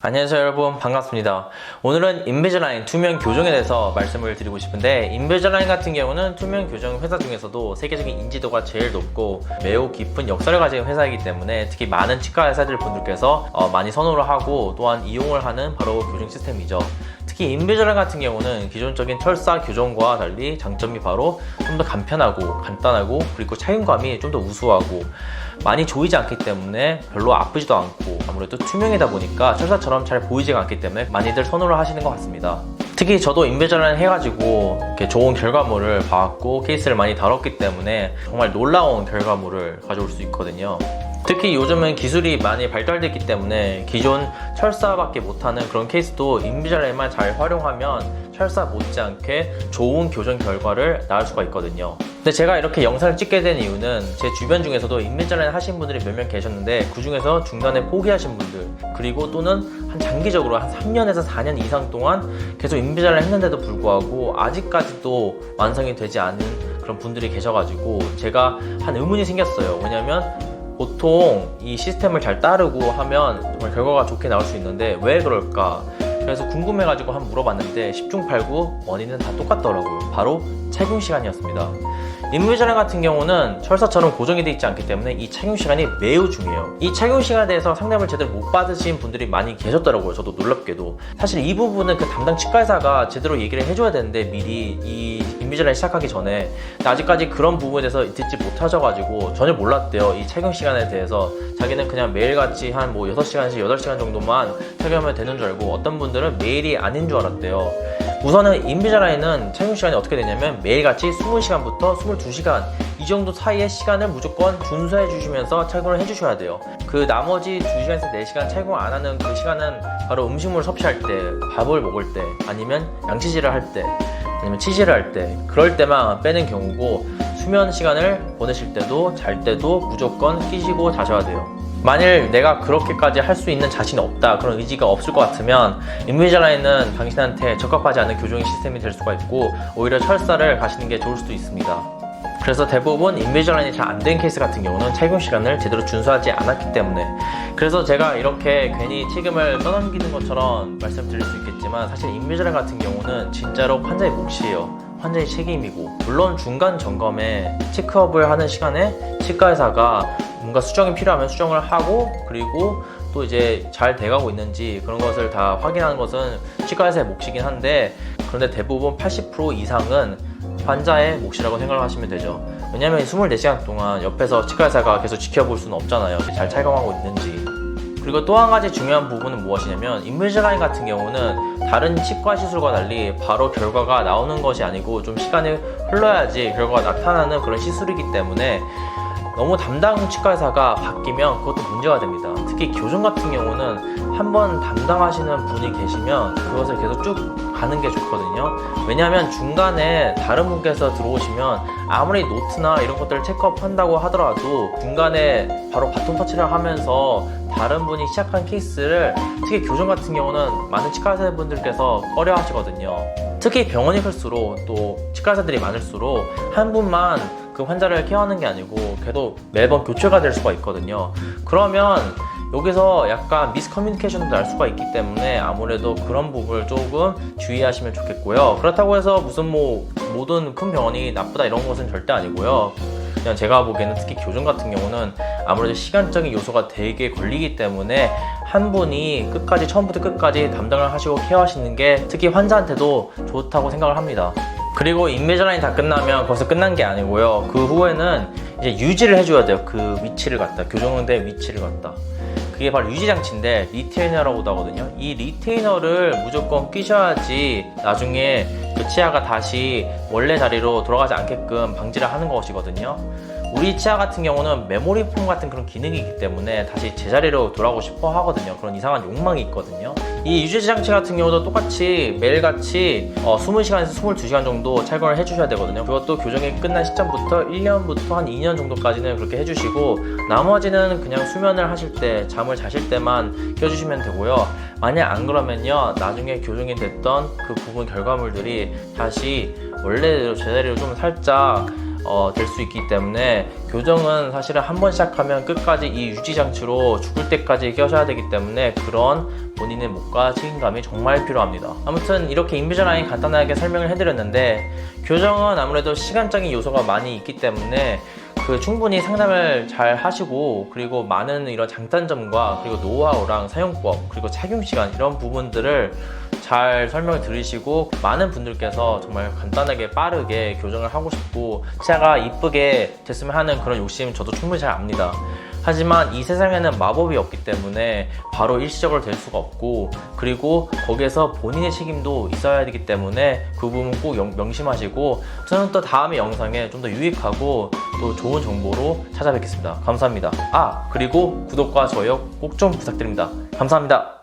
안녕하세요 여러분, 반갑습니다. 오늘은 인비즈라인 투명 교정에 대해서 말씀을 드리고 싶은데, 인비즈라인 같은 경우는 투명 교정 회사 중에서도 세계적인 인지도가 제일 높고 매우 깊은 역사를 가진 회사이기 때문에 특히 많은 치과 의사들 분들께서 많이 선호를 하고 또한 이용을 하는 바로 교정 시스템이죠. 특히 인비즈라인 같은 경우는 기존적인 철사 교정과 달리 장점이 바로 좀 더 간편하고 간단하고, 그리고 착용감이 좀 더 우수하고 많이 조이지 않기 때문에 별로 아프지도 않고, 아무래도 투명이다 보니까 철사처럼 잘 보이지가 않기 때문에 많이들 선호를 하시는 것 같습니다. 특히 저도 인비즈라인 해가지고 이렇게 좋은 결과물을 봐왔고 케이스를 많이 다뤘기 때문에 정말 놀라운 결과물을 가져올 수 있거든요. 특히 요즘은 기술이 많이 발달됐기 때문에 기존 철사밖에 못하는 그런 케이스도 인비즈라인만 잘 활용하면 철사 못지않게 좋은 교정 결과를 낳을 수가 있거든요. 근데 제가 이렇게 영상을 찍게 된 이유는 제 주변 중에서도 인비즈라인 하신 분들이 몇 명 계셨는데, 그 중에서 중간에 포기하신 분들, 그리고 또는 한 장기적으로 한 3년에서 4년 이상 동안 계속 인비즈라인 했는데도 불구하고 아직까지도 완성이 되지 않은 그런 분들이 계셔가지고 제가 한 의문이 생겼어요. 왜냐면 보통 이 시스템을 잘 따르고 하면 정말 결과가 좋게 나올 수 있는데 왜 그럴까? 그래서 궁금해가지고 한번 물어봤는데 10중 8구 원인은 다 똑같더라고요. 바로 착용 시간이었습니다. 인비즈라인 같은 경우는 철사처럼 고정이 되어 있지 않기 때문에 이 착용 시간이 매우 중요해요. 이 착용 시간에 대해서 상담을 제대로 못 받으신 분들이 많이 계셨더라고요. 저도 놀랍게도. 사실 이 부분은 그 담당 치과의사가 제대로 얘기를 해줘야 되는데, 미리 이 인비즈라인 시작하기 전에. 근데 아직까지 그런 부분에 대해서 듣지 못하셔가지고 전혀 몰랐대요. 이 착용 시간에 대해서. 자기는 그냥 매일같이 한 6시간에서 8시간 정도만 착용하면 되는 줄 알고, 어떤 분들은 매일이 아닌 줄 알았대요. 우선은 인비즈라인은 착용 시간이 어떻게 되냐면 매일같이 20시간부터 22시간 이 정도 사이의 시간을 무조건 준수해 주시면서 착용을 해 주셔야 돼요. 그 나머지 2시간에서 4시간 착용 안 하는 그 시간은 바로 음식물 섭취할 때, 밥을 먹을 때, 아니면 양치질을 할 때, 아니면 치실을 할 때, 그럴 때만 빼는 경우고, 수면 시간을 보내실 때도 잘 때도 무조건 끼시고 자셔야 돼요. 만일 내가 그렇게까지 할 수 있는 자신이 없다, 그런 의지가 없을 것 같으면 인비즈라인은 당신한테 적합하지 않은 교정 시스템이 될 수가 있고, 오히려 철사를 가시는 게 좋을 수도 있습니다. 그래서 대부분 인비즈라인이 잘 안 된 케이스 같은 경우는 착용 시간을 제대로 준수하지 않았기 때문에, 그래서 제가 이렇게 괜히 책임을 떠넘기는 것처럼 말씀드릴 수 있겠지만, 사실 인비즈라인 같은 경우는 진짜로 환자의 몫이에요. 환자의 책임이고, 물론 중간 점검에 체크업을 하는 시간에 치과의사가 뭔가 수정이 필요하면 수정을 하고, 그리고 또 이제 잘 돼가고 있는지 그런 것을 다 확인하는 것은 치과의사의 몫이긴 한데, 그런데 대부분 80% 이상은 환자의 몫이라고 생각을 하시면 되죠. 왜냐면 24시간 동안 옆에서 치과의사가 계속 지켜볼 수는 없잖아요. 잘 착용하고 있는지. 그리고 또 한 가지 중요한 부분은 무엇이냐면, 인비즈라인 같은 경우는 다른 치과 시술과 달리 바로 결과가 나오는 것이 아니고 좀 시간이 흘러야지 결과가 나타나는 그런 시술이기 때문에 너무 담당 치과의사가 바뀌면 그것도 문제가 됩니다. 특히 교정 같은 경우는 한번 담당하시는 분이 계시면 그것을 계속 쭉 가는 게 좋거든요. 왜냐하면 중간에 다른 분께서 들어오시면 아무리 노트나 이런 것들을 체크업 한다고 하더라도 중간에 바로 바톤 터치를 하면서 다른 분이 시작한 케이스를, 특히 교정 같은 경우는 많은 치과의사분들께서 꺼려 하시거든요. 특히 병원이 클수록, 또 치과의사들이 많을수록 한 분만 그 환자를 케어하는 게 아니고 계속 매번 교체가 될 수가 있거든요. 그러면 여기서 약간 미스커뮤니케이션도 날 수가 있기 때문에 아무래도 그런 부분을 조금 주의하시면 좋겠고요. 그렇다고 해서 무슨 모든 큰 병원이 나쁘다 이런 것은 절대 아니고요. 그냥 제가 보기에는 특히 교정 같은 경우는 아무래도 시간적인 요소가 되게 걸리기 때문에 한 분이 끝까지, 처음부터 끝까지 담당을 하시고 케어하시는 게 특히 환자한테도 좋다고 생각을 합니다. 그리고 인비즈라인 다 끝나면 거기서 끝난 게 아니고요. 그 후에는 이제 유지를 해줘야 돼요. 그 위치를 갖다, 교정대 위치를 갖다. 그게 바로 유지장치인데 리테이너라고도 하거든요. 이 리테이너를 무조건 끼셔야지 나중에 그 치아가 다시 원래 자리로 돌아가지 않게끔 방지를 하는 것이거든요. 우리 치아 같은 경우는 메모리 폼 같은 그런 기능이 있기 때문에 다시 제자리로 돌아오고 싶어 하거든요. 그런 이상한 욕망이 있거든요. 이 유지장치 같은 경우도 똑같이 매일같이 20시간에서 22시간 정도 착용을 해주셔야 되거든요. 그것도 교정이 끝난 시점부터 1년부터 한 2년 정도까지는 그렇게 해주시고, 나머지는 그냥 수면을 하실 때, 잠을 자실 때만 껴주시면 되고요. 만약 안 그러면요, 나중에 교정이 됐던 그 부분 결과물들이 다시 원래대로 제자리로 좀 살짝 될 수 있기 때문에 교정은 사실은 한번 시작하면 끝까지 이 유지 장치로 죽을 때까지 껴셔야 되기 때문에 그런 본인의 목과 책임감이 정말 필요합니다. 아무튼 이렇게 인비저라인 간단하게 설명을 해드렸는데, 교정은 아무래도 시간적인 요소가 많이 있기 때문에 충분히 상담을 잘 하시고, 그리고 많은 이런 장단점과 그리고 노하우랑 사용법 그리고 착용 시간 이런 부분들을 잘 설명을 들으시고, 많은 분들께서 정말 간단하게 빠르게 교정을 하고 싶고 치아가 이쁘게 됐으면 하는 그런 욕심 저도 충분히 잘 압니다. 하지만 이 세상에는 마법이 없기 때문에 바로 일시적으로 될 수가 없고, 그리고 거기에서 본인의 책임도 있어야 되기 때문에 그 부분 꼭 명심하시고, 저는 또 다음의 영상에 좀 더 유익하고 또 좋은 정보로 찾아뵙겠습니다. 감사합니다. 그리고 구독과 좋아요 꼭 좀 부탁드립니다. 감사합니다.